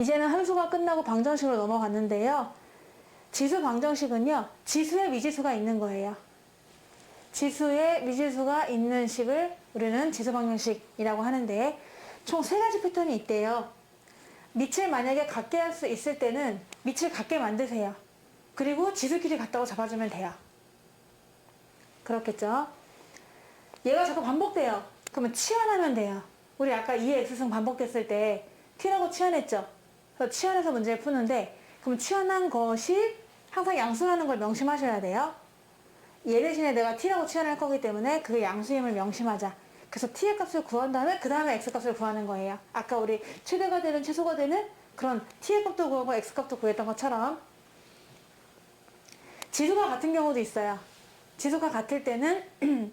이제는 함수가 끝나고 방정식으로 넘어갔는데요. 지수 방정식은요, 지수에 미지수가 있는 거예요. 지수에 미지수가 있는 식을 우리는 지수 방정식이라고 하는데, 총 3가지 패턴이 있대요. 밑을 만약에 같게 할 수 있을 때는 밑을 같게 만드세요. 그리고 지수끼리 같다고 잡아주면 돼요. 그렇겠죠? 얘가 자꾸 반복돼요. 그러면 치환하면 돼요. 우리 아까 2의 x승 반복됐을 때 t라고 치환했죠? 그래서 치환해서 문제를 푸는데, 그럼 치환한 것이 항상 양수라는 걸 명심하셔야 돼요. 얘 대신에 내가 t라고 치환할 거기 때문에 그게 양수임을 명심하자. 그래서 t의 값을 구한 다음에 그 다음에 x 값을 구하는 거예요. 아까 우리 최대가 되는 최소가 되는 그런 t의 값도 구하고 x 값도 구했던 것처럼. 지수가 같은 경우도 있어요. 지수가 같을 때는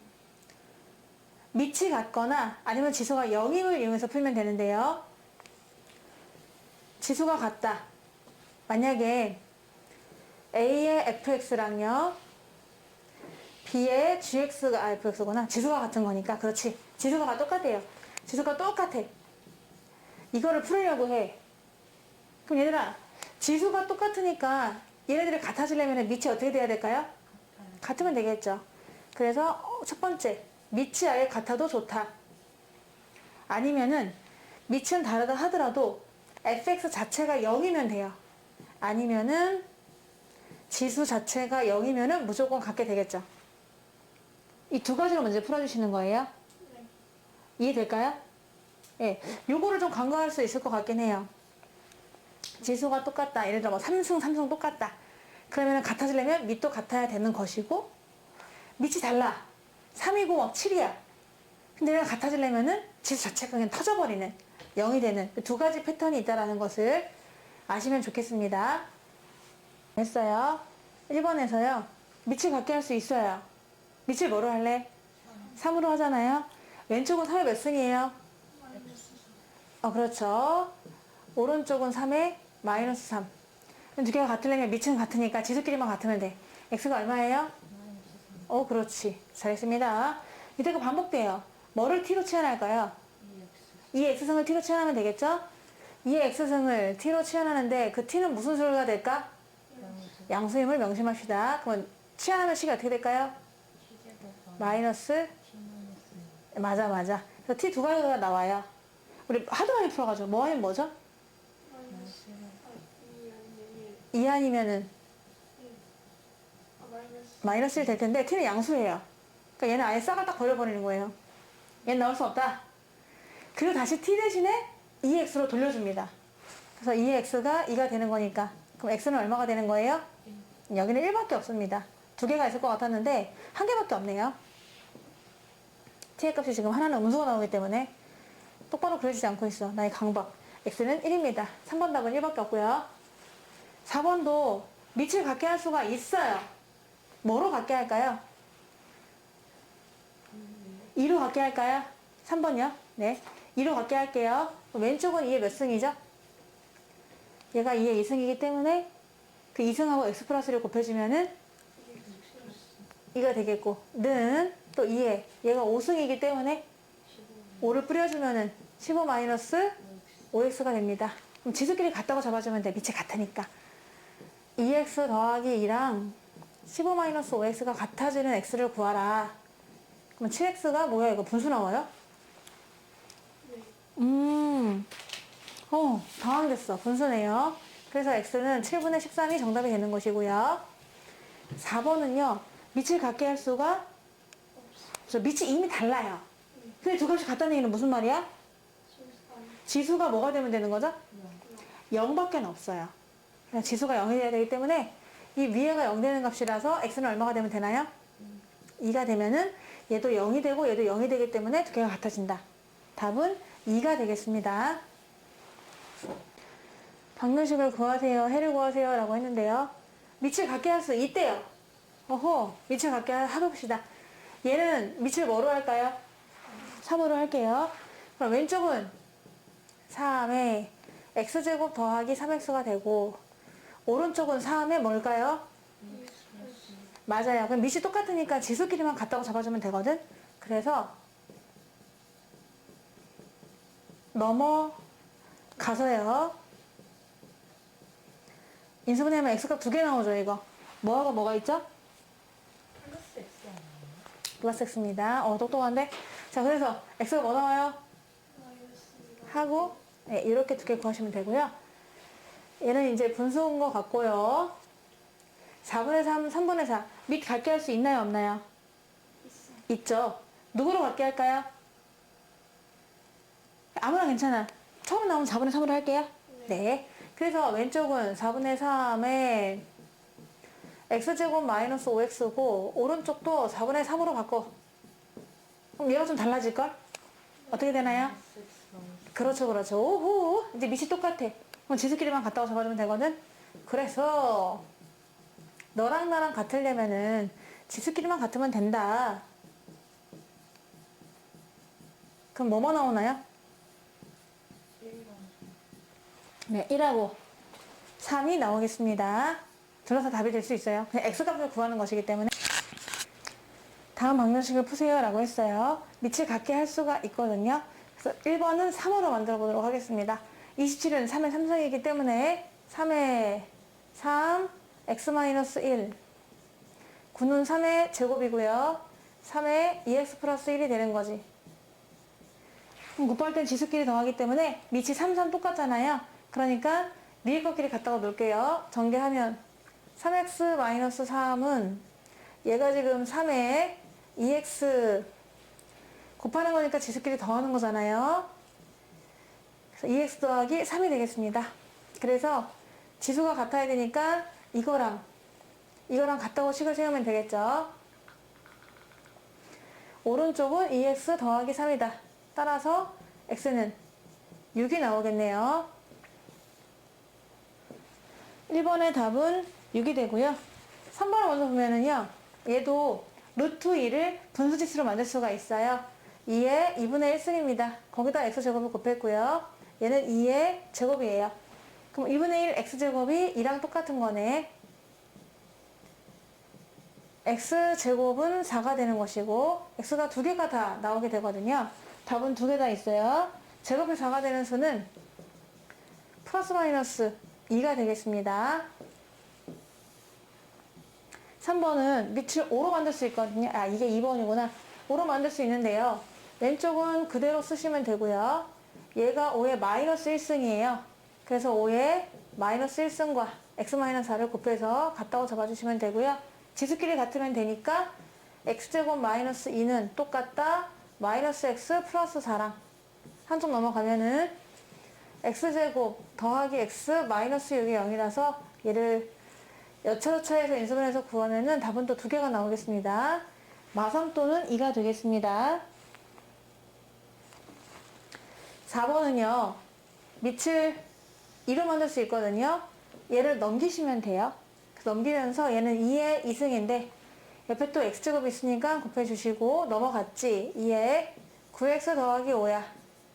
밑이 같거나 아니면 지수가 0임을 이용해서 풀면 되는데요. 지수가 같다. 만약에 A의 fx랑요, B의 gx가 fx구나. 지수가 같은 거니까. 그렇지. 지수가 똑같아요. 지수가 똑같아. 이거를 풀으려고 해. 그럼 얘들아, 지수가 똑같으니까 얘네들이 같아지려면 밑이 어떻게 돼야 될까요? 같으면 되겠죠. 그래서 첫 번째, 밑이 아예 같아도 좋다. 아니면은 밑은 다르다 하더라도 fx 자체가 0이면 돼요. 아니면은 지수 자체가 0이면은 무조건 같게 되겠죠. 이 2가지로 문제 풀어주시는 거예요. 네. 이해될까요? 예, 요거를 좀 간과할 수 있을 것 같긴 해요. 지수가 똑같다. 예를 들어 뭐 3승, 3승 똑같다. 그러면 같아지려면 밑도 같아야 되는 것이고, 밑이 달라. 3이고 막 7이야. 근데 얘가 같아지려면은 지수 자체가 그냥 터져버리는, 0이 되는 2가지 패턴이 있다는 것을 아시면 좋겠습니다. 했어요. 1번에서요. 밑을 같게 할 수 있어요. 밑을 뭐로 할래? 3으로 하잖아요. 왼쪽은 3의 몇 승이에요? 그렇죠. 오른쪽은 3의 마이너스 3. 두 개가 같으려면 밑은 같으니까 지수끼리만 같으면 돼. x가 얼마예요? 그렇지. 잘했습니다. 이때가 반복돼요. 뭐를 t로 치환할까요? 2의 x승을 t로 치환하면 되겠죠? 2의 x승을 t로 치환하는데 그 t는 무슨 수가 될까? 양수임을 명심합시다. 그러면 치환하면 식이 어떻게 될까요? 마이너스 맞아. 그래서 t 2가지가 나와요. 우리 하도 많이 풀어가지고 뭐 하면 뭐죠? 2 아니면은 마이너스 1 될 텐데 t는 양수예요. 그러니까 얘는 아예 싹을 딱 버려버리는 거예요. 얘는 나올 수 없다. 그리고 다시 t 대신에 2x로 돌려줍니다. 그래서 2x가 2가 되는 거니까 그럼 x는 얼마가 되는 거예요? 여기는 1밖에 없습니다. 2개가 있을 것 같았는데 1개밖에 없네요. t의 값이 지금 하나는 음수가 나오기 때문에 똑바로 그려지지 않고 있어. 나의 강박. x는 1입니다. 3번 답은 1밖에 없고요. 4번도 밑을 같게 할 수가 있어요. 뭐로 같게 할까요? 2로 같게 할까요? 3번이요? 네. 2로 같게 할게요. 왼쪽은 2의 몇 승이죠? 얘가 2의 2승이기 때문에 그 2승하고 x 플러스 1을 곱해주면은 2가 되겠고, 는 또 2에 얘가 5승이기 때문에 5를 뿌려주면은 15 마이너스 5x가 됩니다. 그럼 지수끼리 같다고 잡아주면 돼. 밑이 같으니까. 2x 더하기 2랑 15 마이너스 5x가 같아지는 x를 구하라. 그럼 7x가 뭐야? 이거 분수 나와요? 네. 당황됐어. 분수네요. 그래서 x는 7분의 13이 정답이 되는 것이고요. 4번은요. 밑을 같게 할 수가 없어. 밑이 이미 달라요. 근데 2값이 같다는 얘기는 무슨 말이야? 지수가 뭐가 되면 되는 거죠? 0밖에 없어요. 그냥 지수가 0이 돼야 되기 때문에 이 위에가 0 되는 값이라서 x는 얼마가 되면 되나요? 2가 되면은 얘도 0이 되고 얘도 0이 되기 때문에 2개가 같아진다. 답은 2가 되겠습니다. 방정식을 구하세요. 해를 구하세요. 라고 했는데요. 밑을 같게 할 수 있대요. 밑을 같게 해봅시다. 얘는 밑을 뭐로 할까요? 3으로 할게요. 그럼 왼쪽은 3의 x제곱 더하기 3x가 되고, 오른쪽은 3의 뭘까요? 맞아요. 그럼 밑이 똑같으니까 지수끼리만 같다고 잡아주면 되거든? 그래서 넘어가서요. 인수분해하면 x값 두 개 나오죠, 이거. 뭐하고 뭐가 있죠? 플러스 X 아니에요? 플러스 x입니다. 똑똑한데? 자, 그래서 x가 뭐 나와요? 하고, 네, 이렇게 두 개 구하시면 되고요. 얘는 이제 분수인 것 같고요. 4분의 3, 3분의 4. 밑 같게 할 수 있나요, 없나요? 있죠. 누구로 같게 할까요? 아무나 괜찮아. 처음 나오면 4분의 3으로 할게요. 네. 그래서 왼쪽은 4분의 3에 x제곱 마이너스 5x고 오른쪽도 4분의 3으로 바꿔. 그럼 얘가 좀 달라질걸? 어떻게 되나요? 그렇죠, 그렇죠. 오호. 이제 밑이 똑같아. 그럼 지수끼리만 갖다가 잡아주면 되거든? 그래서 너랑 나랑 같으려면은 지수끼리만 같으면 된다. 그럼 뭐뭐 나오나요? 네, 1하고 3이 나오겠습니다. 둘러서 답이 될 수 있어요. 그냥 x값을 구하는 것이기 때문에. 다음 방정식을 푸세요 라고 했어요. 밑을 같게 할 수가 있거든요. 그래서 1번은 3으로 만들어 보도록 하겠습니다. 27은 3의 3승이기 때문에 3의 3, x-1. 9는 3의 제곱이고요. 3의 2x 플러스 1이 되는 거지. 그럼 곱할 땐 지수끼리 더하기 때문에 밑이 3, 3 똑같잖아요. 그러니까 위에 것끼리 갖다가 놓을게요. 전개하면 3x-3은 얘가 지금 3에 2x 곱하는 거니까 지수끼리 더하는 거잖아요. 그래서 2x 더하기 3이 되겠습니다. 그래서 지수가 같아야 되니까 이거랑 같다고 식을 세우면 되겠죠. 오른쪽은 2x 더하기 3이다. 따라서 x는 6이 나오겠네요. 1번의 답은 6이 되고요. 3번을 먼저 보면은요. 얘도 루트 2를 분수지수로 만들 수가 있어요. 2의 2분의 1승입니다. 거기다 x제곱을 곱했고요. 얘는 2의 제곱이에요. 그럼 2분의 1 x제곱이 2랑 똑같은 거네. x제곱은 4가 되는 것이고 x가 두 개가 다 나오게 되거든요. 답은 두 개 다 있어요. 제곱이 4가 되는 수는 플러스 마이너스 2가 되겠습니다. 3번은 밑을 5로 만들 수 있거든요. 아, 이게 2번이구나. 5로 만들 수 있는데요. 왼쪽은 그대로 쓰시면 되고요. 얘가 5의 마이너스 1승이에요. 그래서 5의 마이너스 1승과 x-4를 곱해서 같다고 잡아주시면 되고요. 지수끼리 같으면 되니까 x제곱 마이너스 2는 똑같다. 마이너스 x 플러스 4랑 한쪽 넘어가면은 x제곱 더하기 x 마이너스 6이 0이라서 얘를 여차저차해서 인수분해서 구하면은 답은 또 두 개가 나오겠습니다. 마삼또는 2가 되겠습니다. 4번은요. 밑을 2로 만들 수 있거든요. 얘를 넘기시면 돼요. 넘기면서 얘는 2의 2승인데 옆에 또 x제곱이 있으니까 곱해주시고 넘어갔지. 2의 9x 더하기 5야.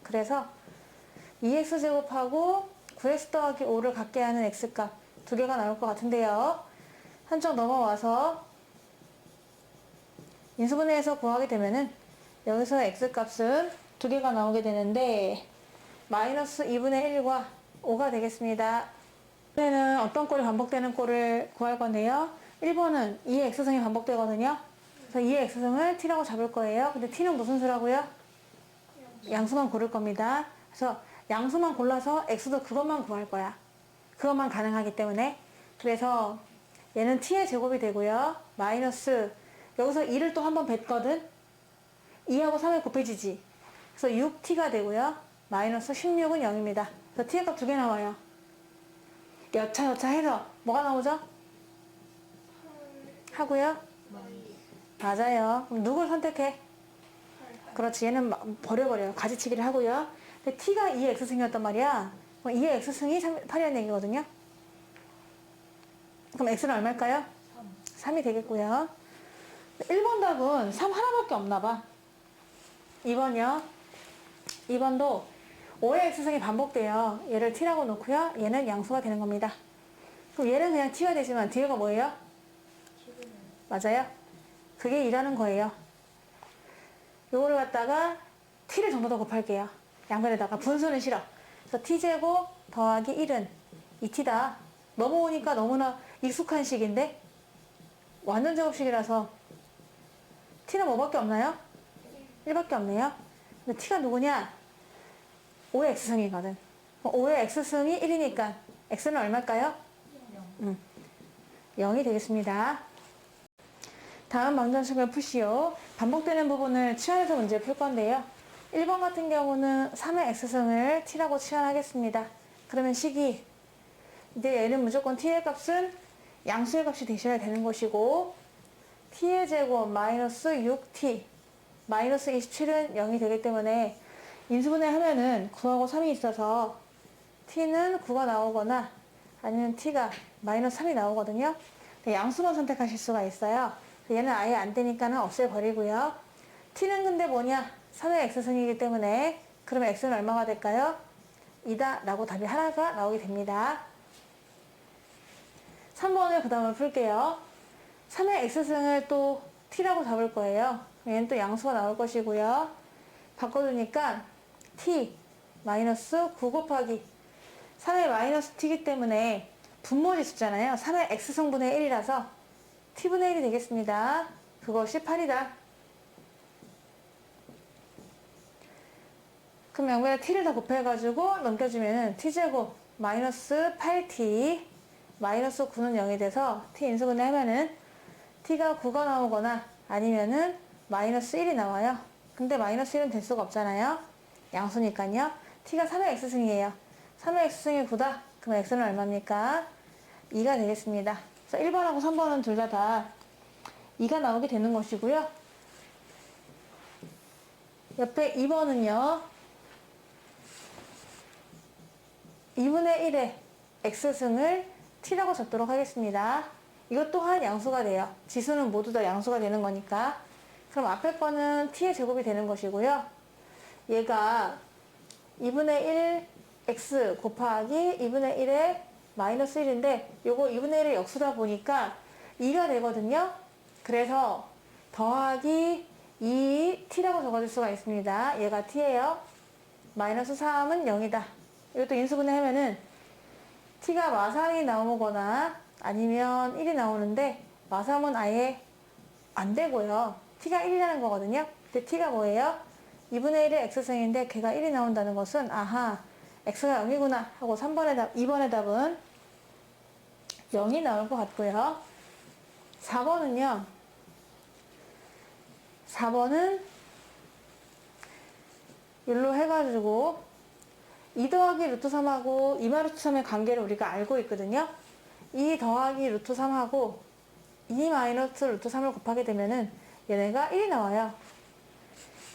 그래서 2x제곱하고 9x 더하기 5를 갖게 하는 x값 두 개가 나올 것 같은데요. 한쪽 넘어와서 인수분해해서 구하게 되면은 여기서 x값은 두 개가 나오게 되는데 마이너스 2분의 1과 5가 되겠습니다. 이번에는 어떤 꼴이 반복되는 꼴을 구할 건데요. 1번은 2의 x승이 반복되거든요. 그래서 2의 x승을 t라고 잡을 거예요. 근데 t는 무슨 수라고요? 양수만 고를 겁니다. 그래서 양수만 골라서 x도 그것만 구할 거야. 그것만 가능하기 때문에. 그래서 얘는 t의 제곱이 되고요. 마이너스 여기서 2를 또 한 번 뱉거든. 2하고 3을 곱해지지. 그래서 6t가 되고요. 마이너스 16은 0입니다. 그래서 t의 값 두 개 나와요. 여차여차 해서 뭐가 나오죠? 하고요. 맞아요. 그럼 누굴 선택해? 그렇지. 얘는 버려버려요. 가지치기를 하고요. 근데 t가 2의 x승이었단 말이야. 그럼 2의 x승이 8이라는 얘기거든요. 그럼 x는 얼마일까요? 3이 되겠고요. 1번 답은 3 하나밖에 없나 봐. 2번이요. 2번도 5의 x승이 반복돼요. 얘를 t라고 놓고요. 얘는 양수가 되는 겁니다. 그럼 얘는 그냥 t가 되지만 뒤에가 뭐예요? 맞아요. 그게 2라는 거예요. 요거를 갖다가 t를 전부 다 곱할게요. 양변에다가 분수는 싫어. 그래서 t제곱 더하기 1은 2t다. 넘어오니까 너무나 익숙한 식인데 완전 제곱식이라서 t는 뭐밖에 없나요? 1밖에 없네요. 근데 t가 누구냐? 5의 x승이거든. 5의 x승이 1이니까 x는 얼마일까요? 0이 되겠습니다. 다음 방정식을 푸시오. 반복되는 부분을 치환해서 문제 풀 건데요. 1번 같은 경우는 3의 x승을 t라고 치환하겠습니다. 그러면 식이 이제 얘는 무조건 t의 값은 양수의 값이 되셔야 되는 것이고 t의 제곱 마이너스 6t 마이너스 27은 0이 되기 때문에 인수분해 하면은 9하고 3이 있어서 t는 9가 나오거나 아니면 t가 마이너스 3이 나오거든요. 양수만 선택하실 수가 있어요. 얘는 아예 안 되니까는 없애버리고요. t는 근데 뭐냐? 3의 x승이기 때문에 그러면 x는 얼마가 될까요? 2다 라고 답이 하나가 나오게 됩니다. 3번을 그 다음에 풀게요. 3의 x승을 또 t라고 잡을 거예요. 얘는 또 양수가 나올 것이고요. 바꿔주니까 t 마이너스 9 곱하기 3의 마이너스 t이기 때문에 분모지수잖아요. 3의 x승분의 1이라서 t분의 1이 되겠습니다. 그것이 8이다. 그럼 양변에 t를 다 곱해가지고 넘겨주면 t제곱 마이너스 8t 마이너스 9는 0이 돼서 t 인수분해 하면은 t가 9가 나오거나 아니면은 마이너스 1이 나와요. 근데 마이너스 1은 될 수가 없잖아요. 양수니까요. t가 3의 x승이에요. 3의 x승이 9다. 그럼 x는 얼마입니까? 2가 되겠습니다. 그래서 1번하고 3번은 둘 다 2가 나오게 되는 것이고요. 옆에 2번은요. 2분의 1의 x승을 t라고 잡도록 하겠습니다. 이것 또한 양수가 돼요. 지수는 모두 다 양수가 되는 거니까. 그럼 앞에 거는 t의 제곱이 되는 것이고요. 얘가 2분의 1 x 곱하기 2분의 1의 마이너스 1인데 요거 2분의 1의 역수다 보니까 2가 되거든요. 그래서 더하기 2t라고 적어줄 수가 있습니다. 얘가 t예요. 마이너스 3은 0이다. 이것도 인수분해 하면은 t가 마삼이 나오거나 아니면 1이 나오는데 마삼은 아예 안 되고요. t가 1이라는 거거든요. 근데 t가 뭐예요? 2분의 1의 x승인데 걔가 1이 나온다는 것은 아하 x가 0이구나 하고 2번의 답은 0이 나올 것 같고요. 4번은요. 4번은 일로 해가지고 2 더하기 루트 3하고 2마 루트 3의 관계를 우리가 알고 있거든요. 2 더하기 루트 3하고 2 마이너스 루트 3을 곱하게 되면은 얘네가 1이 나와요.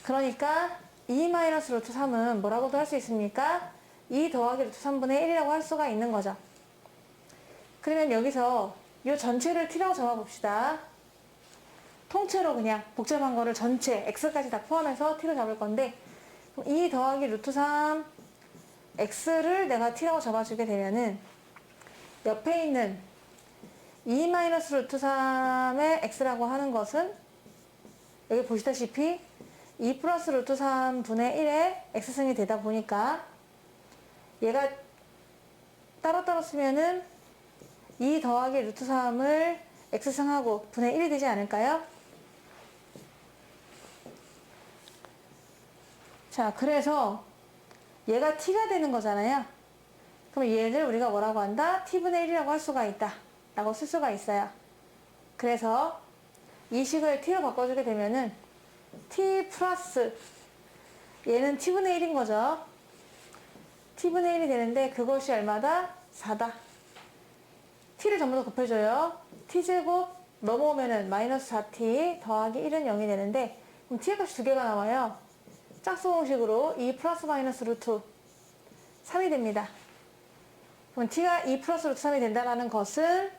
그러니까 2 마이너스 루트 3은 뭐라고도 할 수 있습니까? 2 더하기 루트 3분의 1이라고 할 수가 있는 거죠. 그러면 여기서 이 전체를 t라고 잡아봅시다. 통째로 그냥 복잡한 거를 전체 x까지 다 포함해서 t로 잡을 건데 2 더하기 루트 3 x를 내가 t라고 잡아주게 되면은 옆에 있는 2 마이너스 루트 3의 x라고 하는 것은 여기 보시다시피 2 플러스 루트 3분의 1의 x승이 되다 보니까 얘가 따로따로 쓰면은 2 더하기 루트 3을 x승하고 분의 1이 되지 않을까요? 자, 그래서 얘가 t가 되는 거잖아요. 그럼 얘를 우리가 뭐라고 한다? t분의 1이라고 할 수가 있다. 라고 쓸 수가 있어요. 그래서 이 식을 t로 바꿔주게 되면은 t 플러스 얘는 t분의 1인 거죠. t분의 1이 되는데 그것이 얼마다? 4다. t를 전부 다 곱해줘요. t제곱 넘어오면은 마이너스 4t 더하기 1은 0이 되는데 그럼 t의 값이 두 개가 나와요. 짝수 공식으로 2 플러스 마이너스 루트 3이 됩니다. 그럼 t가 2 플러스 루트 3이 된다는 것은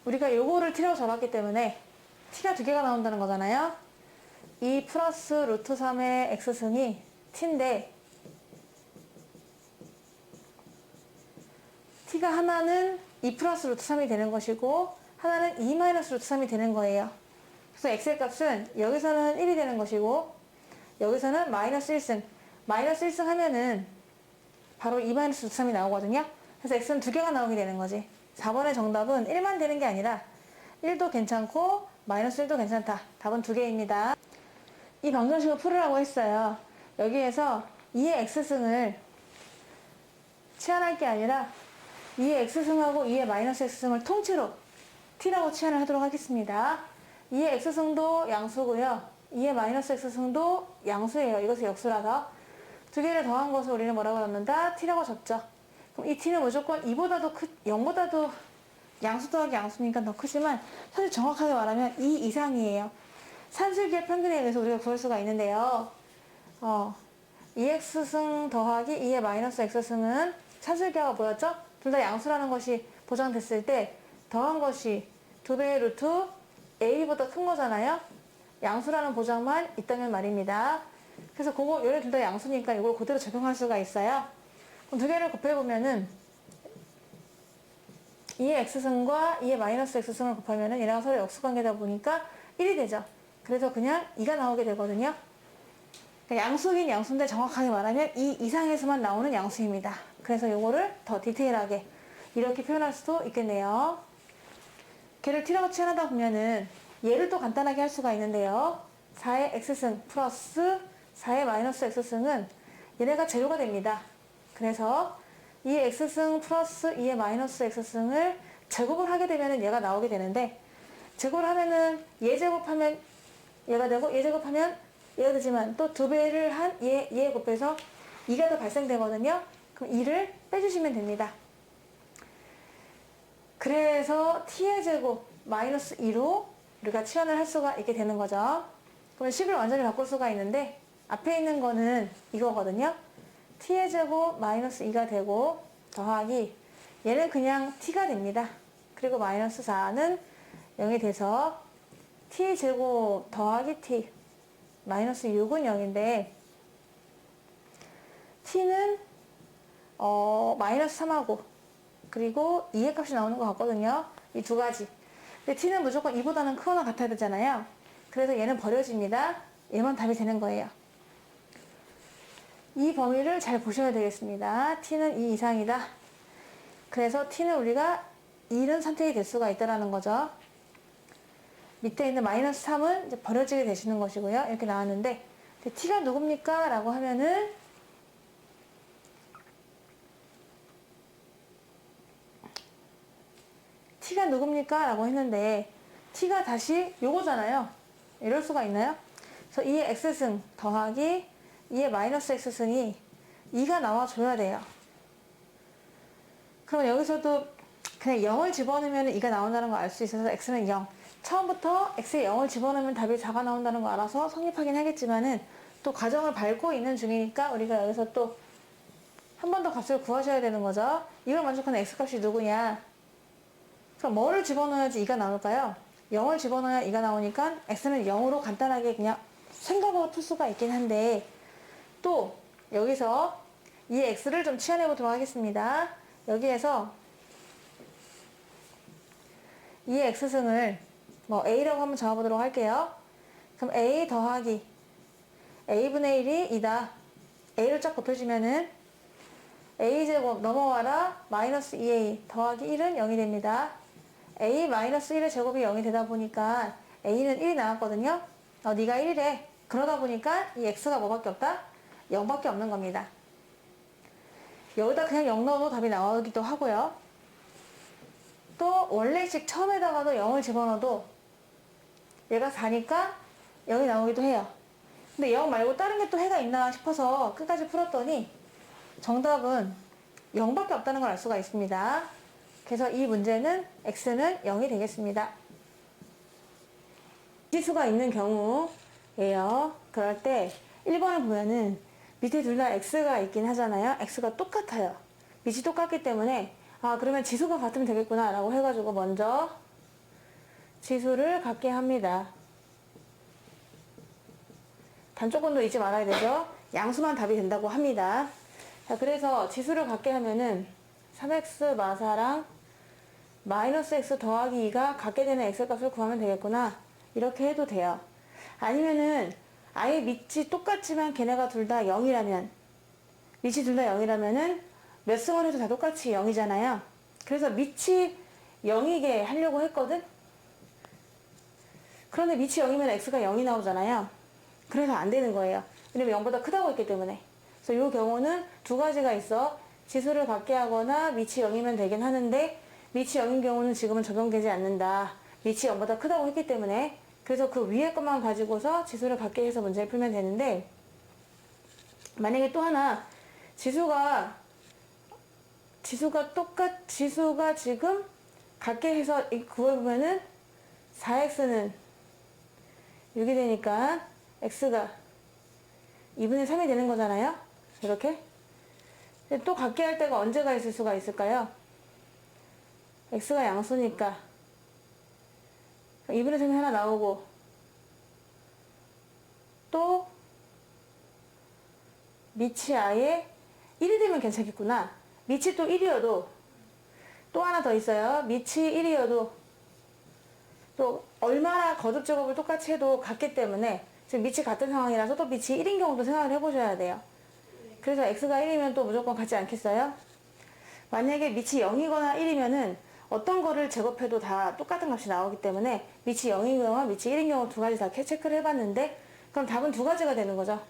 우리가 요거를 t라고 잡았기 때문에 t가 두 개가 나온다는 거잖아요. 2 플러스 루트 3의 x승이 t인데 t가 하나는 2 플러스 루트 3이 되는 것이고 하나는 2 마이너스 루트 3이 되는 거예요. 그래서 x의 값은 여기서는 1이 되는 것이고 여기서는 마이너스 1승 마이너스 1승 하면은 바로 2-3이 나오거든요. 그래서 x는 두 개가 나오게 되는 거지. 4번의 정답은 1만 되는 게 아니라 1도 괜찮고 마이너스 1도 괜찮다. 답은 두 개입니다. 이 방정식을 풀으라고 했어요. 여기에서 2의 x승을 치환할 게 아니라 2의 x승하고 2의 마이너스 x승을 통째로 t라고 치환을 하도록 하겠습니다. 2의 x승도 양수고요. 2의 마이너스 x승도 양수예요. 이것은 역수라서 두 개를 더한 것을 우리는 뭐라고 넣는다? t라고 적죠. 그럼 이 t는 무조건 2보다도 0보다도 양수 더하기 양수니까 더 크지만 사실 정확하게 말하면 2 이상이에요. 산술기의 평균에 의해서 우리가 구할 수가 있는데요. 2x승 더하기 2의 마이너스 x승은 산술기하가 뭐였죠? 둘 다 양수라는 것이 보장됐을 때 더한 것이 2배의 루트 a보다 큰 거잖아요. 양수라는 보장만 있다면 말입니다. 그래서 그거 얘네 둘 다 양수니까 이걸 그대로 적용할 수가 있어요. 그럼 두 개를 곱해보면은 2의 x승과 2의 마이너스 x승을 곱하면은 얘네가 서로 역수관계다 보니까 1이 되죠. 그래서 그냥 2가 나오게 되거든요. 그러니까 양수긴 양수인데 정확하게 말하면 2 이상에서만 나오는 양수입니다. 그래서 요거를 더 디테일하게 이렇게 표현할 수도 있겠네요. 걔를 t라고 치환하다 보면은 얘를 또 간단하게 할 수가 있는데요. 4의 x승 플러스 4의 마이너스 x승은 얘네가 제로가 됩니다. 그래서 2의 x승 플러스 2의 마이너스 x승을 제곱을 하게 되면은 얘가 나오게 되는데 제곱을 하면은 얘 제곱하면 얘가 되고 얘 제곱하면 얘가 되지만 또 두 배를 한 얘 곱해서 2가 더 발생되거든요. 그럼 2를 빼주시면 됩니다. 그래서 t의 제곱 마이너스 2로 우리가 치환을 할 수가 있게 되는 거죠. 그럼 식을 완전히 바꿀 수가 있는데 앞에 있는 거는 이거거든요. t의 제곱 마이너스 2가 되고 더하기 얘는 그냥 t가 됩니다. 그리고 마이너스 4는 0이 돼서 t 제곱 더하기 t 마이너스 6은 0인데 t는 마이너스 3하고 그리고 2의 값이 나오는 것 같거든요. 이 두 가지. 근데 t는 무조건 2보다는 크거나 같아야 되잖아요. 그래서 얘는 버려집니다. 얘만 답이 되는 거예요. 이 범위를 잘 보셔야 되겠습니다. t는 2 이상이다. 그래서 t는 우리가 2는 선택이 될 수가 있다는 거죠. 밑에 있는 마이너스 3은 이제 버려지게 되시는 것이고요. 이렇게 나왔는데 t가 누굽니까? 라고 하면은 t가 누굽니까? 라고 했는데 t가 다시 요거잖아요. 이럴 수가 있나요? 그래서 2의 x승 더하기 2의 마이너스 x승이 2가 나와줘야 돼요. 그러면 여기서도 그냥 0을 집어넣으면 2가 나온다는 걸 알 수 있어서 x는 0. 처음부터 x에 0을 집어넣으면 답이 4가 나온다는 거 알아서 성립하긴 하겠지만은 또 과정을 밟고 있는 중이니까 우리가 여기서 또 한 번 더 값을 구하셔야 되는 거죠. 이걸 만족하는 x값이 누구냐? 그럼 뭐를 집어넣어야지 2가 나올까요? 0을 집어넣어야 2가 나오니까 x는 0으로 간단하게 그냥 생각으로 풀 수가 있긴 한데 또 여기서 이 x를 좀 치환해 보도록 하겠습니다. 여기에서 이 x승을 뭐 a라고 한번 잡아보도록 할게요. 그럼 a 더하기 a분의 1이 2다. a를 쫙 곱해주면은 a제곱 넘어와라 마이너스 2a 더하기 1은 0이 됩니다. a 마이너스 1의 제곱이 0이 되다 보니까 a는 1이 나왔거든요. 네가 1이래. 그러다 보니까 이 x가 뭐밖에 없다? 0밖에 없는 겁니다. 여기다 그냥 0 넣어도 답이 나오기도 하고요. 또 원래식 처음에다가도 0을 집어넣어도 얘가 4니까 0이 나오기도 해요. 근데 0 말고 다른 게 또 해가 있나 싶어서 끝까지 풀었더니 정답은 0밖에 없다는 걸 알 수가 있습니다. 그래서 이 문제는 x는 0이 되겠습니다. 지수가 있는 경우예요. 그럴 때 1번을 보면은 밑에 둘 다 x가 있긴 하잖아요. x가 똑같아요. 밑이 똑같기 때문에 그러면 지수가 같으면 되겠구나 라고 해가지고 먼저 지수를 갖게 합니다. 단조건도 잊지 말아야 되죠. 양수만 답이 된다고 합니다. 자, 그래서 지수를 갖게 하면은 3x 마사랑 마이너스 x 더하기 2가 갖게 되는 x값을 구하면 되겠구나. 이렇게 해도 돼요. 아니면은 아예 밑이 똑같지만 걔네가 둘 다 0이라면 밑이 둘 다 0이라면은 몇 승을 해도 다 똑같이 0이잖아요. 그래서 밑이 0이게 하려고 했거든. 그런데 밑이 0이면 x가 0이 나오잖아요. 그래서 안 되는 거예요. 왜냐면 0보다 크다고 했기 때문에. 그래서 이 경우는 두 가지가 있어. 지수를 같게 하거나 밑이 0이면 되긴 하는데 밑이 0인 경우는 지금은 적용되지 않는다. 밑이 0보다 크다고 했기 때문에. 그래서 그 위에 것만 가지고서 지수를 같게 해서 문제를 풀면 되는데, 만약에 또 하나 지수가 지금 같게 해서 구해보면은 4x는 6이 되니까 x가 2분의 3이 되는 거잖아요. 이렇게. 근데 또 같게 할 때가 언제가 있을 수가 있을까요? x가 양수니까 2분의 3이 하나 나오고, 또 밑이 아예 1이 되면 괜찮겠구나. 밑이 또 1이어도 또 하나 더 있어요. 밑이 1이어도 또 얼마나 거듭 제곱을 똑같이 해도 같기 때문에, 지금 밑이 같은 상황이라서 또 밑이 1인 경우도 생각을 해보셔야 돼요. 그래서 x가 1이면 또 무조건 같지 않겠어요? 만약에 밑이 0이거나 1이면은 어떤 거를 제곱해도 다 똑같은 값이 나오기 때문에 밑이 0인 경우와 밑이 1인 경우 두 가지 다 체크를 해봤는데, 그럼 답은 두 가지가 되는 거죠.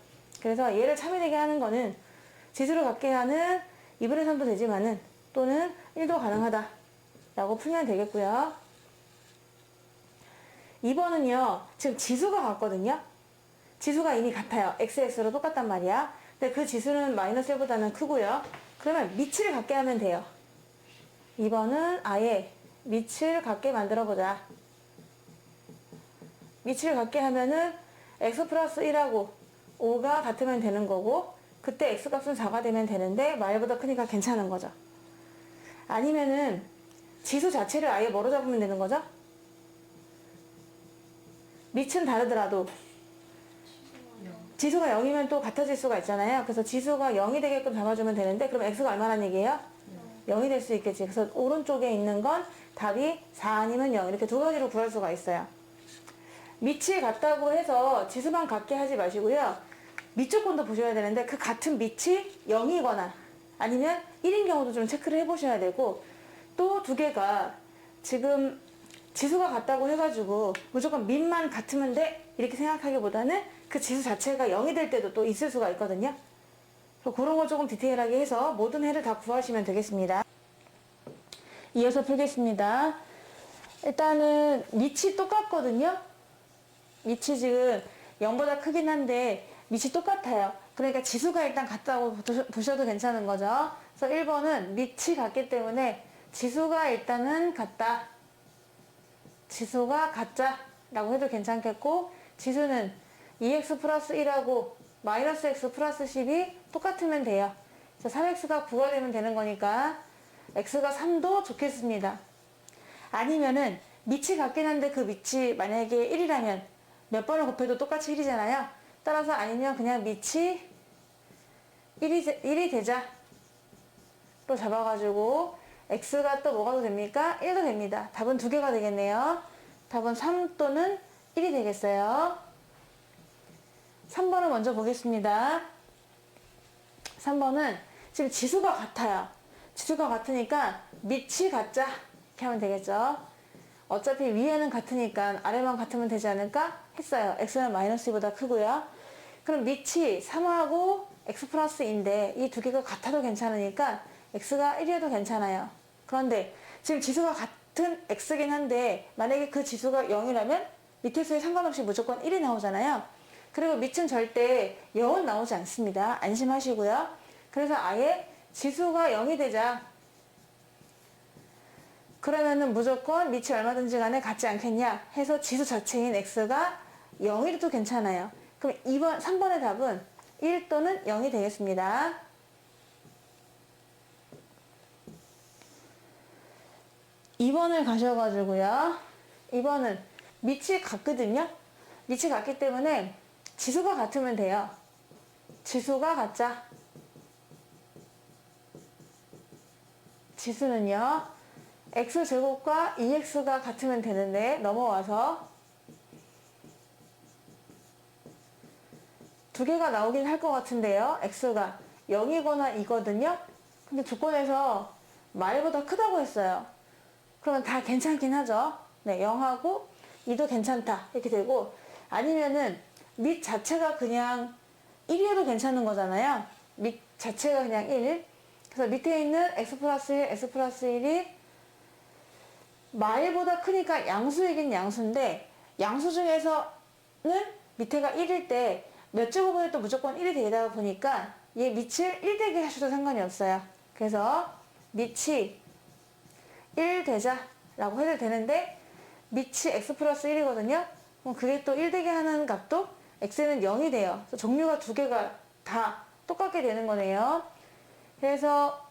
그래서 얘를 참여되게 하는 거는 지수를 갖게 하는 2분의 3도 되지만은 또는 1도 가능하다 라고 풀면 되겠고요. 2번은요, 지금 지수가 같거든요. 지수가 이미 같아요. xx로 똑같단 말이야. 근데 그 지수는 마이너스 1보다는 크고요. 그러면 밑을 갖게 하면 돼요. 2번은 아예 밑을 갖게 만들어 보자. 밑을 갖게 하면은 x 플러스 1하고 5가 같으면 되는 거고, 그때 x값은 4가 되면 되는데 말보다 크니까 괜찮은 거죠. 아니면은 지수 자체를 아예 뭐로 잡으면 되는 거죠? 밑은 다르더라도 지수가 0이면 또 같아질 수가 있잖아요. 그래서 지수가 0이 되게끔 잡아주면 되는데, 그럼 x가 얼마란 얘기예요? 0이 될 수 있겠지. 그래서 오른쪽에 있는 건 답이 4 아니면 0, 이렇게 두 가지로 구할 수가 있어요. 밑이 같다고 해서 지수만 같게 하지 마시고요. 밑 조건도 보셔야 되는데, 그 같은 밑이 0이거나 아니면 1인 경우도 좀 체크를 해보셔야 되고, 또 두 개가 지금 지수가 같다고 해가지고 무조건 밑만 같으면 돼 이렇게 생각하기보다는 그 지수 자체가 0이 될 때도 또 있을 수가 있거든요. 그런 거 조금 디테일하게 해서 모든 해를 다 구하시면 되겠습니다. 이어서 풀겠습니다. 일단은 밑이 똑같거든요. 밑이 지금 0보다 크긴 한데 밑이 똑같아요. 그러니까 지수가 일단 같다고 보셔도 괜찮은 거죠. 그래서 1번은 밑이 같기 때문에 지수가 일단은 같다. 지수가 같자라고 해도 괜찮겠고, 지수는 2x 플러스 1하고 마이너스 x 플러스 10이 똑같으면 돼요. 그래서 3x가 9가 되면 되는 거니까 x가 3도 좋겠습니다. 아니면은 밑이 같긴 한데 그 밑이 만약에 1이라면 몇 번을 곱해도 똑같이 1이잖아요. 따라서 아니면 그냥 밑이 1이 되자 로 잡아가지고 x가 또 뭐가 더 됩니까? 1도 됩니다. 답은 두 개가 되겠네요. 답은 3 또는 1이 되겠어요. 3번을 먼저 보겠습니다. 3번은 지금 지수가 같아요. 지수가 같으니까 밑이 같자 이렇게 하면 되겠죠. 어차피 위에는 같으니까 아래만 같으면 되지 않을까 했어요. x는 마이너스 2보다 크고요. 그럼 밑이 3하고 x 플러스인데 이 두 개가 같아도 괜찮으니까 x가 1이어도 괜찮아요. 그런데 지금 지수가 같은 x긴 한데 만약에 그 지수가 0이라면 밑에 수에 상관없이 무조건 1이 나오잖아요. 그리고 밑은 절대 0은 나오지 않습니다. 안심하시고요. 그래서 아예 지수가 0이 되자. 그러면은 무조건 밑이 얼마든지 간에 같지 않겠냐 해서 지수 자체인 x가 0이라도 괜찮아요. 그럼 3번의 답은 1 또는 0이 되겠습니다. 2번을 가셔가지고요. 2번은 밑이 같거든요. 밑이 같기 때문에 지수가 같으면 돼요. 지수가 같자. 지수는요. x제곱과 2x가 같으면 되는데 넘어와서 두 개가 나오긴 할 것 같은데요. x가 0이거나 2거든요. 근데 조건에서 말보다 크다고 했어요. 그러면 다 괜찮긴 하죠. 네, 0하고 2도 괜찮다 이렇게 되고, 아니면은 밑 자체가 그냥 1이어도 괜찮은 거잖아요. 밑 자체가 그냥 1. 그래서 밑에 있는 x 플러스 1, x 플러스 1이 마일보다 크니까 양수이긴 양수인데, 양수 중에서는 밑에가 1일 때 몇 제곱분에 또 무조건 1이 되다 보니까 얘 밑을 1 되게 하셔도 상관이 없어요. 그래서 밑이 1 되자 라고 해도 되는데, 밑이 x 플러스 1이거든요. 그럼 그게 또 1 되게 하는 값도 x는 0이 돼요. 그래서 종류가 두 개가 다 똑같게 되는 거네요. 그래서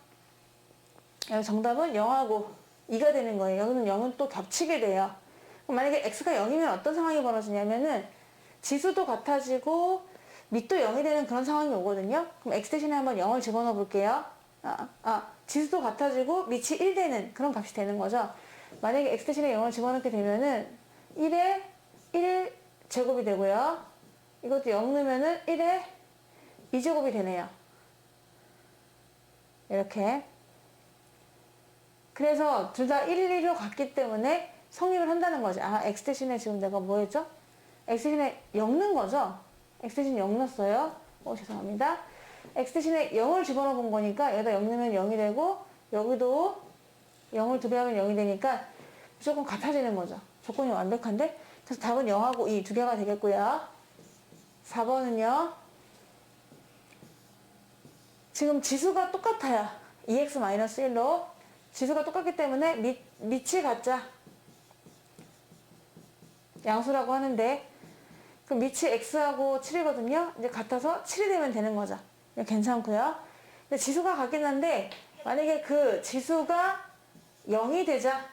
여기 정답은 0하고 2가 되는 거예요. 여기는 0은 또 겹치게 돼요. 그럼 만약에 x가 0이면 어떤 상황이 벌어지냐면은 지수도 같아지고 밑도 0이 되는 그런 상황이 오거든요. 그럼 x 대신에 한번 0을 집어넣어 볼게요. 지수도 같아지고 밑이 1 되는 그런 값이 되는 거죠. 만약에 x 대신에 0을 집어넣게 되면은 1에 1 제곱이 되고요. 이것도 0 넣으면은 1에 2제곱이 되네요. 이렇게. 그래서 둘 다 1, 1로 갔기 때문에 성립을 한다는 거죠. x 대신에 지금 내가 뭐 했죠? x 대신에 0 넣은 거죠? x 대신에 0 넣었어요. 죄송합니다. x 대신에 0을 집어넣어 본 거니까 여기다 0 넣으면 0이 되고, 여기도 0을 2배 하면 0이 되니까 무조건 같아지는 거죠. 조건이 완벽한데? 그래서 답은 0하고 2 두 개가 되겠고요. 4번은요. 지금 지수가 똑같아요. 2x-1로. 지수가 똑같기 때문에 밑이 같자. 양수라고 하는데, 그럼 밑이 x하고 7이거든요. 이제 같아서 7이 되면 되는 거죠. 괜찮고요. 근데 지수가 같긴 한데, 만약에 그 지수가 0이 되자.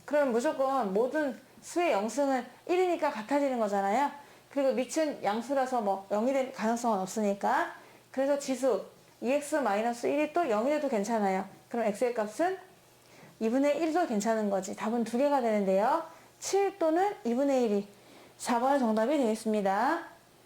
그럼 무조건 모든 수의 영승은 1이니까 같아지는 거잖아요. 그리고 밑은 양수라서 뭐 0이 될 가능성은 없으니까. 그래서 지수 2x-1이 또 0이 돼도 괜찮아요. 그럼 x의 값은 2분의 1도 괜찮은 거지. 답은 두 개가 되는데요. 7 또는 2분의 1이 4번 정답이 되겠습니다.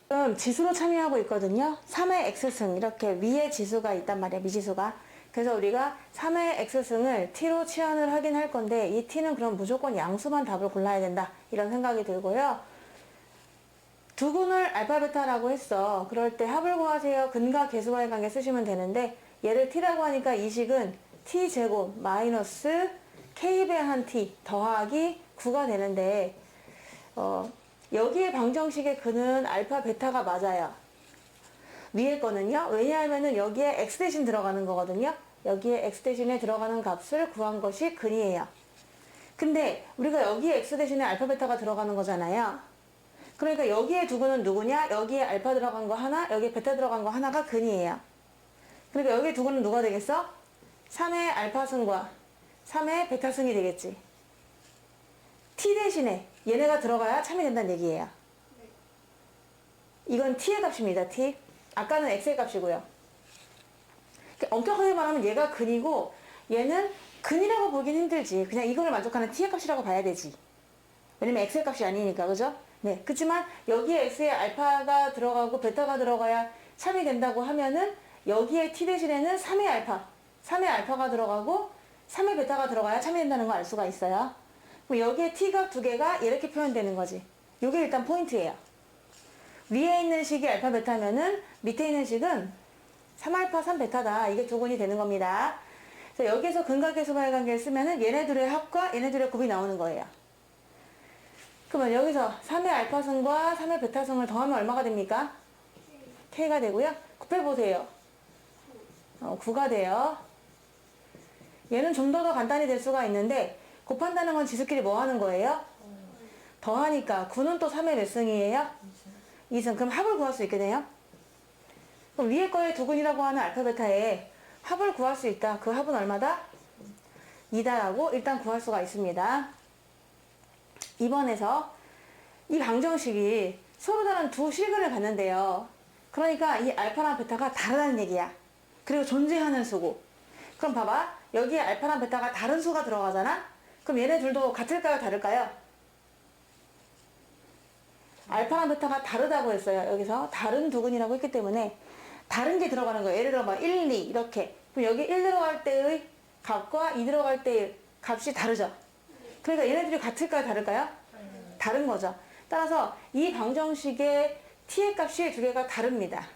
지금 지수로 참여하고 있거든요. 3의 x승, 이렇게 위에 지수가 있단 말이에요. 미지수가. 그래서 우리가 3의 x승을 t로 치환을 하긴 할 건데, 이 t는 그럼 무조건 양수만 답을 골라야 된다, 이런 생각이 들고요. 두근을 알파 베타라고 했어. 그럴 때 합을 구하세요. 근과 계수와의 관계 쓰시면 되는데, 얘를 t라고 하니까 이 식은 t제곱 마이너스 k배한 t 더하기 9가 되는데, 여기에 방정식의 근은 알파 베타가 맞아요. 위에 거는요. 왜냐하면은 여기에 x 대신 들어가는 거거든요. 여기에 x 대신에 들어가는 값을 구한 것이 근이에요. 근데 우리가 여기에 x 대신에 알파 베타가 들어가는 거잖아요. 그러니까 여기에 두근은 누구냐? 여기에 알파 들어간 거 하나, 여기에 베타 들어간 거 하나가 근이에요. 그러니까 여기에 두근은 누가 되겠어? 3의 알파승과 3의 베타승이 되겠지. t 대신에 얘네가 들어가야 참이 된다는 얘기예요. 이건 t의 값입니다. t. 아까는 x의 값이고요. 엄격하게 말하면 얘가 근이고 얘는 근이라고 보긴 힘들지. 그냥 이거를 만족하는 t의 값이라고 봐야 되지. 왜냐면 x의 값이 아니니까, 그죠? 네. 그렇지만 여기에 x에 알파가 들어가고 베타가 들어가야 참이 된다고 하면은 여기에 t 대신에는 3의 알파가 들어가고 3의 베타가 들어가야 참이 된다는 걸 알 수가 있어요. 그럼 여기에 t가 두 개가 이렇게 표현되는 거지. 이게 일단 포인트예요. 위에 있는 식이 알파 베타면은 밑에 있는 식은 3알파 3베타다. 이게 두근이 되는 겁니다. 그래서 여기에서 근과 계수와의 관계를 쓰면은 얘네들의 합과 얘네들의 곱이 나오는 거예요. 그러면 여기서 3의 알파승과 3의 베타승을 더하면 얼마가 됩니까? k가 되고요. 곱해보세요. 9가 돼요. 얘는 좀 더 간단히 될 수가 있는데, 곱한다는 건 지수끼리 뭐 하는 거예요? 더하니까 9는 또 3의 몇 승이에요? 2승. 그럼 합을 구할 수 있게 돼요? 그럼 위에 거에 두근이라고 하는 알파 베타에 합을 구할 수 있다. 그 합은 얼마다? 2다라고 일단 구할 수가 있습니다. 2번에서 이 방정식이 서로 다른 두 실근을 갖는데요. 그러니까 이 알파랑 베타가 다르다는 얘기야. 그리고 존재하는 수고. 그럼 봐봐. 여기에 알파랑 베타가 다른 수가 들어가잖아? 그럼 얘네 둘도 같을까요? 다를까요? 알파랑 베타가 다르다고 했어요. 여기서 다른 두근이라고 했기 때문에 다른 게 들어가는 거예요. 예를 들어 막 1, 2 이렇게. 그럼 여기 1 들어갈 때의 값과 2 들어갈 때의 값이 다르죠. 그러니까 얘네들이 같을까요? 다를까요? 다른 거죠. 따라서 이 방정식의 t의 값이 두 개가 다릅니다.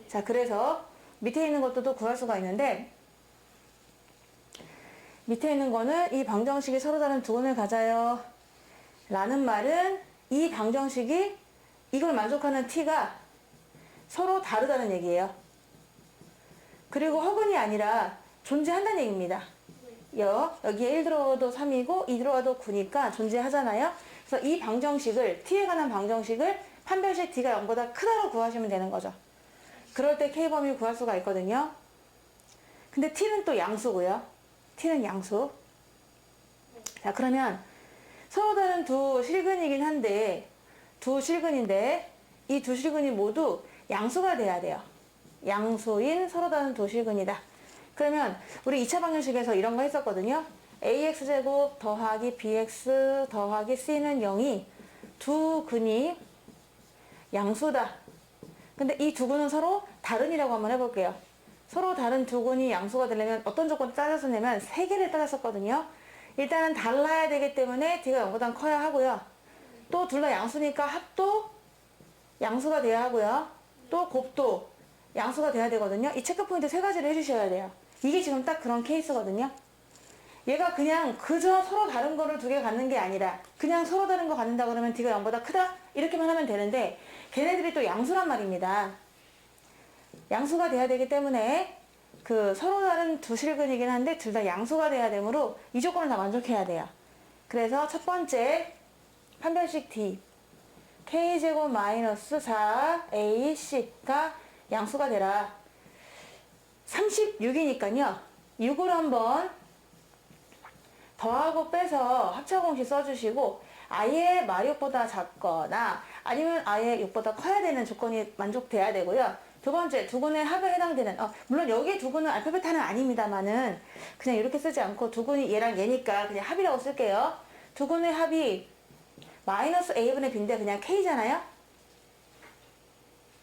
자, 그래서 밑에 있는 것도 구할 수가 있는데 밑에 있는 거는 이 방정식이 서로 다른 두 근을 가져요 라는 말은 이 방정식이 이걸 만족하는 t가 서로 다르다는 얘기예요. 그리고 허근이 아니라 존재한다는 얘기입니다. 여기에 1 들어가도 3이고 2 들어가도 9니까 존재하잖아요. 그래서 이 방정식을 t에 관한 방정식을 판별식 d가 0보다 크다로 구하시면 되는 거죠. 그럴 때 k범위를 구할 수가 있거든요. 근데 t는 또 양수고요. t는 양수. 자, 그러면 서로 다른 두 실근이긴 한데 두 실근인데 이 두 실근이 모두 양수가 돼야 돼요. 양수인 서로 다른 두 실근이다. 그러면 우리 2차 방정식에서 이런 거 했었거든요. ax제곱 더하기 bx 더하기 c는 0이 두 근이 양수다. 근데 이 두 근은 서로 다른이라고 한번 해볼게요. 서로 다른 두 근이 양수가 되려면 어떤 조건을 따졌었냐면 세 개를 따졌었거든요. 일단은 달라야 되기 때문에 d가 0보다 커야 하고요. 또 둘 다 양수니까 합도 양수가 돼야 하고요. 또 곱도 양수가 돼야 되거든요. 이 체크 포인트 세 가지를 해주셔야 돼요. 이게 지금 딱 그런 케이스거든요. 얘가 그냥 그저 서로 다른 거를 두 개 갖는 게 아니라 그냥 서로 다른 거 갖는다 그러면 d가 0보다 크다? 이렇게만 하면 되는데 걔네들이 또 양수란 말입니다. 양수가 돼야 되기 때문에 그 서로 다른 두 실근이긴 한데 둘 다 양수가 돼야 되므로 이 조건을 다 만족해야 돼요. 그래서 첫 번째 판별식 d k제곱 마이너스 4ac가 양수가 되라. 36이니까요. 6을 한번 더하고 빼서 합차공식 써주시고 아예 마력보다 작거나 아니면 아예 6보다 커야 되는 조건이 만족돼야 되고요. 두 번째, 두 근의 합에 해당되는 물론 여기 두 근은 알파 베타는 아닙니다만은 그냥 이렇게 쓰지 않고 두 근이 얘랑 얘니까 그냥 합이라고 쓸게요. 두 근의 합이 마이너스 a분의 b인데 그냥 k잖아요.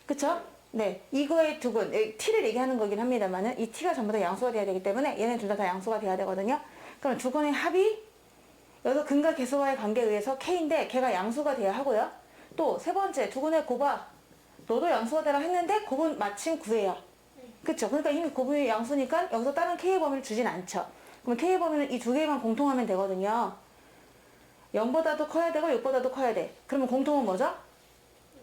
그쵸? 네, 이거의 두 근, t를 얘기하는 거긴 합니다만은 이 t가 전부 다 양수가 돼야 되기 때문에 얘네 둘 다 양수가 돼야 되거든요. 그럼 두 근의 합이 여기서 근과 계수와의 관계에 의해서 k인데 걔가 양수가 돼야 하고요. 또 세 번째, 두 근의 곱아 너도 양수가 되라 했는데 곱은 마침 9예요. 그쵸? 그러니까 이미 곱이 양수니까 여기서 다른 k의 범위를 주진 않죠. 그럼 k의 범위는 이 두 개만 공통하면 되거든요. 0보다도 커야 되고 6보다도 커야 돼. 그러면 공통은 뭐죠?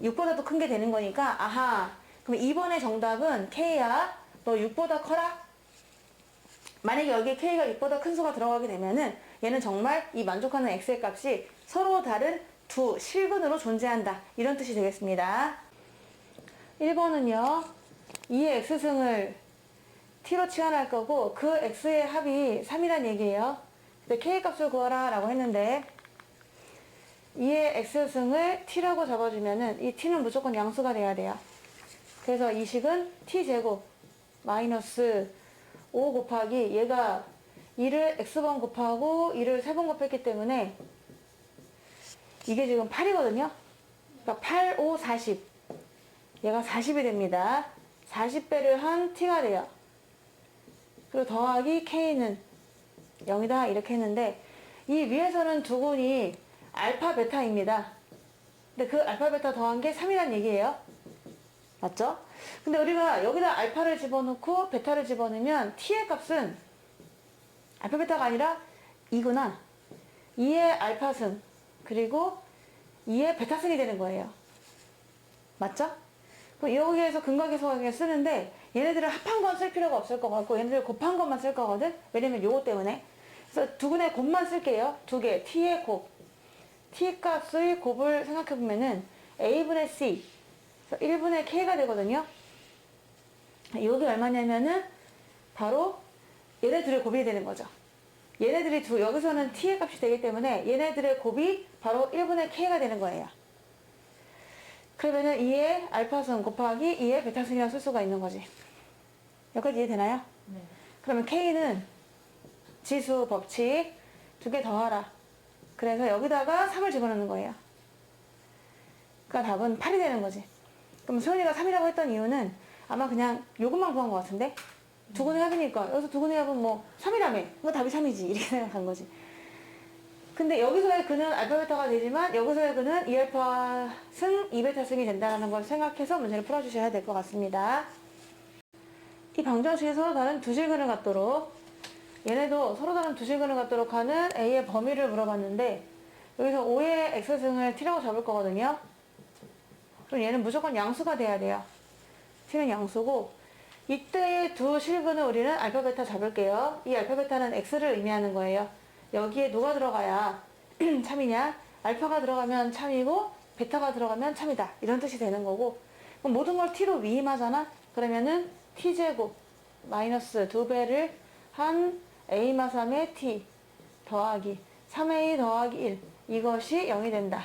6보다도 큰 게 되는 거니까 아하, 그럼 2번의 정답은 k야 너 6보다 커라. 만약에 여기에 k가 6보다 큰 수가 들어가게 되면은 얘는 정말 이 만족하는 x의 값이 서로 다른 두 실근으로 존재한다. 이런 뜻이 되겠습니다. 1번은요. 2의 x승을 t로 치환할 거고 그 x의 합이 3이란 얘기예요. 근데 k 값을 구하라 라고 했는데 2의 x승을 t라고 잡아주면은 이 t는 무조건 양수가 돼야 돼요. 그래서 이 식은 t제곱 마이너스 5 곱하기 얘가 2를 x번 곱하고 2를 3번 곱했기 때문에 이게 지금 8이거든요. 그러니까 8, 5, 40 얘가 40이 됩니다. 40배를 한 t가 돼요. 그리고 더하기 k는 0이다 이렇게 했는데 이 위에서는 두 근이 알파 베타입니다. 근데 그 알파 베타 더한 게 3이란 얘기예요. 맞죠? 근데 우리가 여기다 알파를 집어넣고 베타를 집어넣으면 t의 값은 알파 베타가 아니라 2구나 2의 알파승 그리고 2의 베타승이 되는 거예요. 맞죠? 그럼 여기에서 근과 계수하게 쓰는데 얘네들을 합한 건 쓸 필요가 없을 것 같고 얘네들 곱한 것만 쓸 거거든. 왜냐면 요거 때문에. 그래서 두 근의 곱만 쓸게요. 두 개. t의 곱. t 값의 곱을 생각해 보면은 a분의 c. 그래서 1분의 k가 되거든요. 여기 얼마냐면은 바로 얘네 둘의 곱이 되는 거죠. 얘네들이 여기서는 t의 값이 되기 때문에 얘네들의 곱이 바로 1분의 k가 되는 거예요. 그러면은 2의 알파승 곱하기 2의 베타승이라고 쓸 수가 있는 거지. 여기까지 이해되나요? 네. 그러면 k는 지수 법칙 두 개 더하라. 그래서 여기다가 3을 집어넣는 거예요. 그러니까 답은 8이 되는 거지. 그럼 소연이가 3이라고 했던 이유는 아마 그냥 요것만 구한 것 같은데? 두근의 합이니까 여기서 두근의 합은 뭐 3이라며. 뭐 답이 3이지. 이렇게 생각한 거지. 근데 여기서의 그는 알파 베타가 되지만 여기서의 그는 2알파 승 2베타 승이 된다는 걸 생각해서 문제를 풀어주셔야 될 것 같습니다. 이 방정식이 서로 다른 두 실근을 갖도록, 얘네도 서로 다른 두 실근을 갖도록 하는 A의 범위를 물어봤는데 여기서 5의 X승을 T라고 잡을 거거든요. 그럼 얘는 무조건 양수가 돼야 돼요. T는 양수고, 이때의 두 실근을 우리는 알파 베타 잡을게요. 이 알파 베타는 X를 의미하는 거예요. 여기에 누가 들어가야 참이냐? 알파가 들어가면 참이고 베타가 들어가면 참이다. 이런 뜻이 되는 거고, 그럼 모든 걸 T로 위임하잖아? 그러면은 T제곱 마이너스 2배를 한 A-3의 T 더하기 3A 더하기 1, 이것이 0이 된다.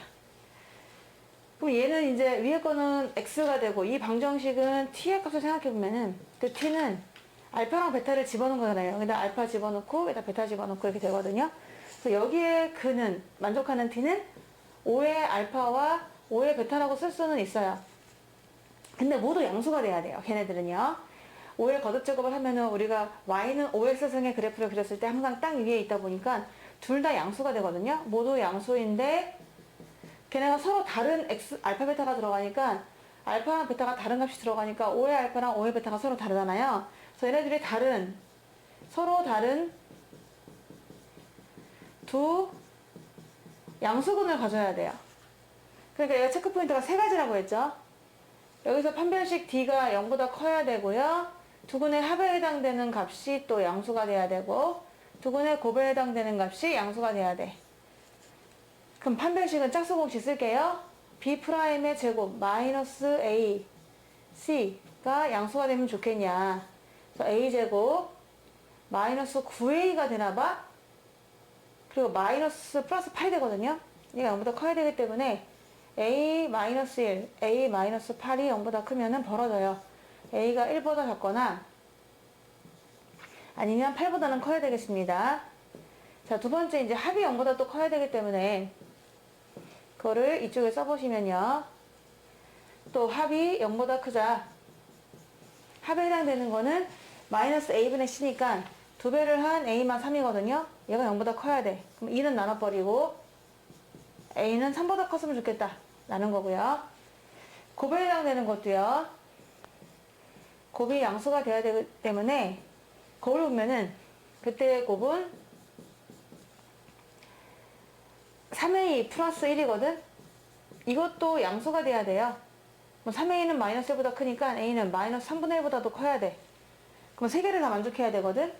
그럼 얘는 이제 위에 거는 X가 되고, 이 방정식은 T의 값을 생각해보면은 그 T는 알파랑 베타를 집어넣은 거잖아요. 여기다 알파 집어넣고 여기다 베타 집어넣고 이렇게 되거든요. 그래서 여기에 그는 만족하는 T는 5의 알파와 5의 베타라고 쓸 수는 있어요. 근데 모두 양수가 돼야 돼요. 걔네들은요. 5의 거듭 제곱을 하면은 우리가 Y는 5X승의 그래프를 그렸을 때 항상 땅 위에 있다 보니까 둘 다 양수가 되거든요. 모두 양수인데 걔네가 서로 다른 X, 알파 베타가 들어가니까 알파랑 베타가 다른 값이 들어가니까 5의 알파랑 5의 베타가 서로 다르잖아요. 그래서 얘네들이 서로 다른 두 양수근을 가져야 돼요. 그러니까 얘가 체크 포인트가 세 가지라고 했죠. 여기서 판별식 D가 0보다 커야 되고요. 두근의 합에 해당되는 값이 또 양수가 돼야 되고, 두근의 곱에 해당되는 값이 양수가 돼야 돼. 그럼 판별식은 짝수공식 쓸게요. B'의 제곱 마이너스 A C가 양수가 되면 좋겠냐. 그래서 A제곱 마이너스 9A가 되나봐. 그리고 마이너스 플러스 8이 되거든요. 얘가 0보다 커야 되기 때문에 A 마이너스 1, A 마이너스 8이 0보다 크면은 벌어져요. A가 1보다 작거나 아니면 8보다는 커야 되겠습니다. 자, 두 번째 이제 합이 0보다 또 커야 되기 때문에 그거를 이쪽에 써보시면요. 또 합이 0보다 크자. 합에 해당되는 거는 마이너스 A분의 C니까 2배를 한 A만 3이거든요. 얘가 0보다 커야 돼. 그럼 2는 나눠버리고 A는 3보다 컸으면 좋겠다 라는 거고요. 곱에 해당되는 것도요. 곱이 양수가 돼야 되기 때문에 곱을 보면은 그때의 곱은 3A 플러스 1이거든. 이것도 양수가 돼야 돼요. 3A는 마이너스 1보다 크니까 A는 마이너스 3분의 1보다도 커야 돼. 그럼 세 개를 다 만족해야 되거든.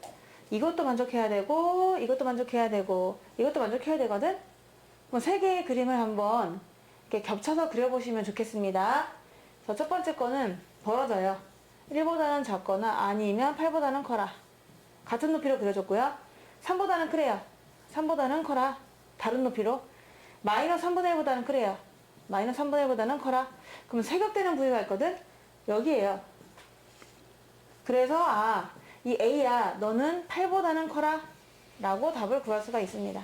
이것도 만족해야 되고, 이것도 만족해야 되고, 이것도 만족해야 되거든. 그럼 세 개의 그림을 한번 이렇게 겹쳐서 그려보시면 좋겠습니다. 첫 번째 거는 벌어져요. 1보다는 작거나 아니면 8보다는 커라. 같은 높이로 그려줬고요. 3보다는 크래요. 3보다는 커라. 다른 높이로. 마이너스 3분의 1보다는 크래요. 마이너스 3분의 1보다는 커라. 그럼 세겹되는 부위가 있거든? 여기에요. 그래서 이 A야, 너는 8보다는 커라 라고 답을 구할 수가 있습니다.